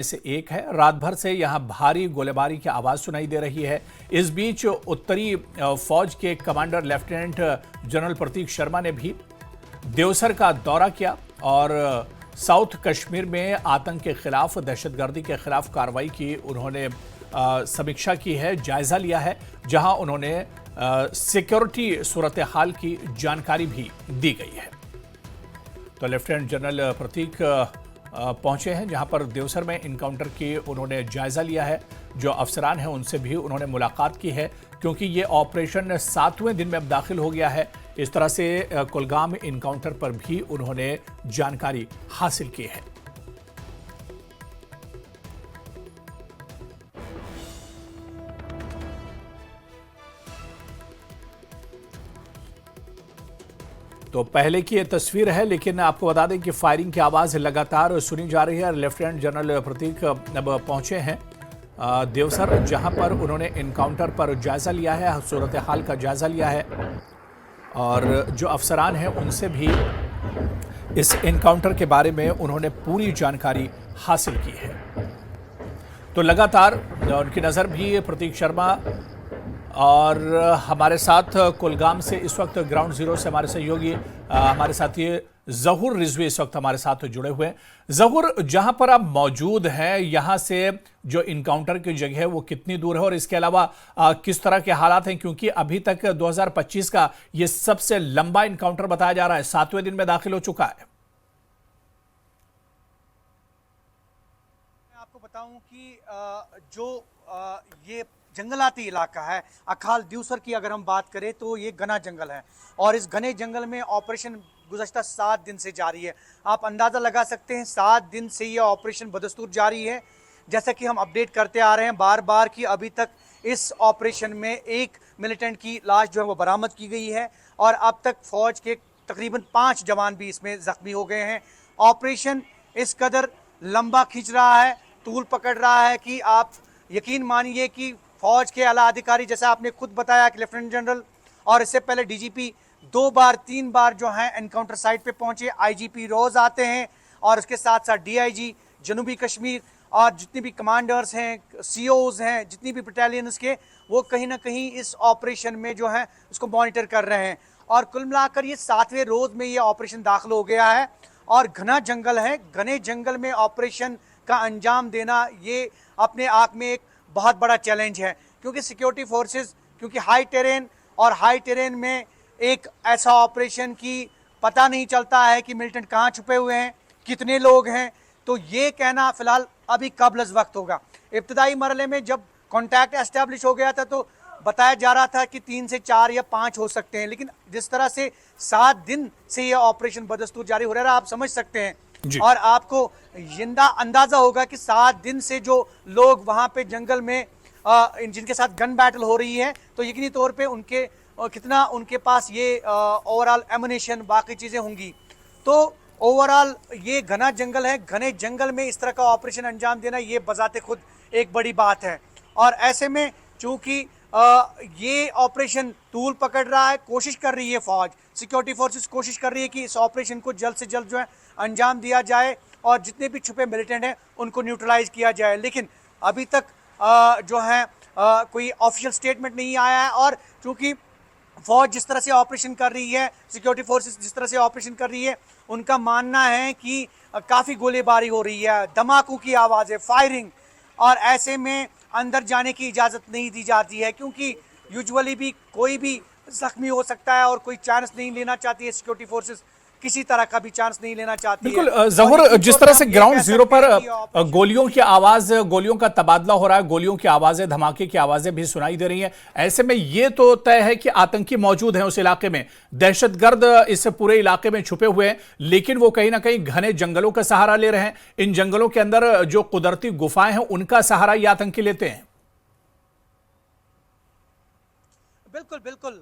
से एक है। रात भर से यहां भारी गोलीबारी की आवाज सुनाई दे रही है। इस बीच उत्तरी फौज के कमांडर लेफ्टिनेंट जनरल प्रतीक शर्मा ने भी देवसर का दौरा किया और साउथ कश्मीर में आतंक के खिलाफ, दहशतगर्दी के खिलाफ कार्रवाई की उन्होंने समीक्षा की है, जायजा लिया है, जहां उन्होंने सिक्योरिटी सूरत हाल की जानकारी भी दी गई है। तो लेफ्टिनेंट जनरल प्रतीक पहुंचे हैं जहां पर देवसर में इनकाउंटर की उन्होंने जायजा लिया है। जो अफसरान हैं उनसे भी उन्होंने मुलाकात की है, क्योंकि ये ऑपरेशन 7वें दिन में अब दाखिल हो गया है। इस तरह से कुलगाम इनकाउंटर पर भी उन्होंने जानकारी हासिल की है। तो पहले की ये तस्वीर है, लेकिन आपको बता दें कि फायरिंग की आवाज़ लगातार सुनी जा रही है। लेफ्टिनेंट जनरल प्रतीक अब पहुंचे हैं देवसर, जहां पर उन्होंने इनकाउंटर पर जायजा लिया है, सूरत हाल का जायजा लिया है और जो अफसरान हैं उनसे भी इस इनकाउंटर के बारे में उन्होंने पूरी जानकारी हासिल की है। तो लगातार उनकी नज़र भी प्रतीक शर्मा और हमारे साथ कुलगाम से इस वक्त ग्राउंड जीरो से हमारे सहयोगी हमारे साथी जहूर रिजवी इस वक्त हमारे साथ जुड़े हुए हैं। जहूर, जहां पर आप मौजूद हैं, यहां से जो इनकाउंटर की जगह है वो कितनी दूर है और इसके अलावा किस तरह के हालात हैं, क्योंकि अभी तक 2025 का ये सबसे लंबा इनकाउंटर बताया जा रहा है, 7वें दिन में दाखिल हो चुका है। मैं आपको बताऊं कि जो ये जंगलाती इलाका है अखाल देवसर की अगर हम बात करें तो ये घना जंगल है और इस घने जंगल में ऑपरेशन गुज़श्ता 7 दिन से जारी है। आप अंदाज़ा लगा सकते हैं 7 दिन से ये ऑपरेशन बदस्तूर जारी है। जैसा कि हम अपडेट करते आ रहे हैं बार बार कि अभी तक इस ऑपरेशन में एक मिलिटेंट की लाश जो है वो बरामद की गई है और अब तक फौज के तकरीबन 5 जवान भी इसमें ज़ख्मी हो गए हैं। ऑपरेशन इस कदर लंबा खींच रहा है, तूल पकड़ रहा है कि आप यकीन मानिए कि फौज के आला अधिकारी, जैसा आपने खुद बताया कि लेफ्टिनेंट जनरल और इससे पहले डीजीपी 2 बार 3 बार जो है एनकाउंटर साइट पे पहुंचे, आईजीपी रोज आते हैं और उसके साथ साथ डीआईजी जनूबी कश्मीर और जितने भी कमांडर्स हैं, सीओज हैं, जितनी भी बटालियंस के, वो कहीं ना कहीं इस ऑपरेशन में जो है उसको मॉनिटर कर रहे हैं। और कुल मिलाकर ये 7वें रोज में ये ऑपरेशन दाखिल हो गया है और घना जंगल है, घने जंगल में ऑपरेशन का अंजाम देना ये अपने आप में एक बहुत बड़ा चैलेंज है, क्योंकि सिक्योरिटी फोर्सेस, क्योंकि हाई टेरेन में एक ऐसा ऑपरेशन की पता नहीं चलता है कि मिलिटेंट कहाँ छुपे हुए हैं, कितने लोग हैं। तो ये कहना फिलहाल अभी कबलज़ वक्त होगा। इब्तदाई मरहले में जब कॉन्टैक्ट एस्टेब्लिश हो गया था तो बताया जा रहा था कि 3 से 4 या 5 हो सकते हैं, लेकिन जिस तरह से 7 दिन से ये ऑपरेशन बदस्तूर जारी हो रहा है, आप समझ सकते हैं और आपको जिंदा अंदाजा होगा कि 7 दिन से जो लोग वहां पे जंगल में जिनके साथ गन बैटल हो रही है, तो यकीनी तौर पे उनके कितना उनके पास ये ओवरऑल एमुनेशन बाकी चीजें होंगी। तो ओवरऑल ये घना जंगल है, घने जंगल में इस तरह का ऑपरेशन अंजाम देना ये बजाते खुद एक बड़ी बात है। और ऐसे में चूंकि ये ऑपरेशन तूल पकड़ रहा है, कोशिश कर रही है फौज, सिक्योरिटी फोर्सेस कोशिश कर रही है कि इस ऑपरेशन को जल्द से जल्द जो है अंजाम दिया जाए और जितने भी छुपे मिलिटेंट हैं उनको न्यूट्रलाइज किया जाए। लेकिन अभी तक जो है कोई ऑफिशियल स्टेटमेंट नहीं आया है और चूंकि फौज जिस तरह से ऑपरेशन कर रही है, सिक्योरिटी फोर्सेस जिस तरह से ऑपरेशन कर रही है, उनका मानना है कि काफ़ी गोलीबारी हो रही है, धमाकों की आवाज़ है, फायरिंग, और ऐसे में अंदर जाने की इजाज़त नहीं दी जाती है, क्योंकि यूजुअली भी कोई भी जख्मी हो सकता है और कोई चांस नहीं लेना चाहती है सिक्योरिटी फोर्सेस, किसी तरह का भी चांस नहीं लेना चाहती है। बिल्कुल जहूर, जिस तरह से ग्राउंड जीरो पर गोलियों की आवाज, गोलियों का तबादला हो रहा है, गोलियों की आवाजें, धमाके की आवाजें भी सुनाई दे रही हैं, ऐसे में ये तो तय है कि आतंकी मौजूद हैं उस इलाके में, दहशतगर्द इस पूरे इलाके में छुपे हुए हैं, लेकिन वो कहीं ना कहीं घने जंगलों का सहारा ले रहे हैं। इन जंगलों के अंदर जो कुदरती गुफाएं हैं उनका सहारा ये आतंकी लेते हैं। बिल्कुल बिल्कुल,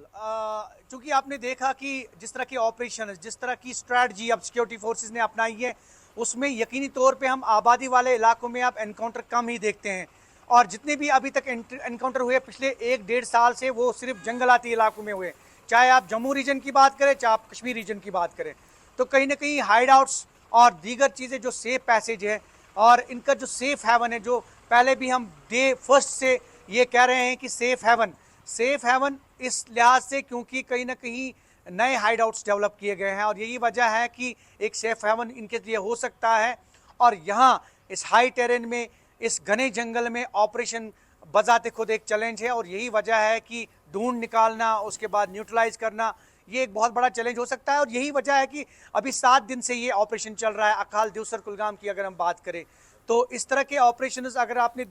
चूंकि आपने देखा कि जिस तरह की ऑपरेशन, जिस तरह की स्ट्रैटेजी अब सिक्योरिटी फोर्सेस ने अपनाई है, उसमें यकीनी तौर पे हम आबादी वाले इलाकों में अब एनकाउंटर कम ही देखते हैं और जितने भी अभी तक एनकाउंटर हुए पिछले 1-1.5 साल से, वो सिर्फ जंगलाती इलाकों में हुए, चाहे आप जम्मू रीजन की बात करें, चाहे आप कश्मीर रीजन की बात करें। तो कहीं ना कहीं हाइड आउट्स और दीगर चीज़ें जो सेफ पैसेज है और इनका जो सेफ हेवन है, जो पहले भी हम डे फर्स्ट से ये कह रहे हैं कि सेफ हेवन इस लिहाज से क्योंकि कहीं ना कहीं नए हाइड आउट्स डेवलप किए गए हैं और यही वजह है कि एक सेफ हेवन इनके लिए हो सकता है। और यहाँ इस हाई टेरेन में, इस घने जंगल में ऑपरेशन बजाते खुद एक चैलेंज है और यही वजह है कि ढूंढ निकालना, उसके बाद न्यूट्रलाइज करना, ये एक बहुत बड़ा चैलेंज हो सकता है। और यही वजह है कि अभी 7 दिन से ये ऑपरेशन चल रहा है। अकाल दिवसर कुलगाम की अगर हम बात करें तो इस तरह के ऑपरेशंस अगर आपने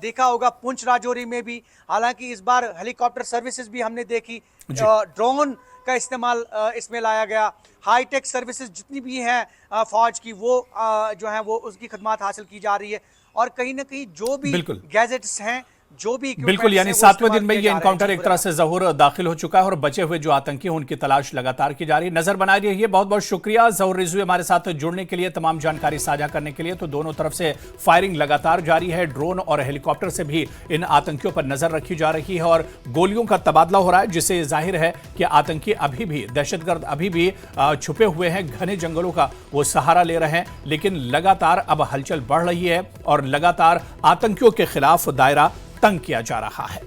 देखा होगा पुंछ राजौरी में भी, हालांकि इस बार हेलीकॉप्टर सर्विसेज भी हमने देखी, ड्रोन का इस्तेमाल इसमें लाया गया, हाईटेक सर्विसेज जितनी भी हैं फौज की वो जो है वो उसकी खदमात हासिल की जा रही है। और कहीं ना कहीं जो भी गैजेट्स हैं, जो भी बिल्कुल, यानी 7वें दिन में ये एनकाउंटर एक तरह से ज़हूर दाखिल हो चुका है और बचे हुए जो आतंकी हैं उनकी तलाश लगातार की जा रही है। नजर बनाए रहिए। बहुत बहुत शुक्रिया ज़हूर रिजवी हमारे साथ जुड़ने के लिए, तमाम जानकारी साझा करने के लिए। तो दोनों तरफ से फायरिंग लगातार जारी है, ड्रोन और हेलीकॉप्टर से भी इन आतंकियों पर नजर रखी जा रही है और गोलियों का तबादला हो रहा है, जिससे जाहिर है कि आतंकी अभी भी, दहशतगर्द अभी भी छुपे हुए हैं, घने जंगलों का वो सहारा ले रहे हैं। लेकिन लगातार अब हलचल बढ़ रही है और लगातार आतंकियों के खिलाफ दायरा तंग किया जा रहा है।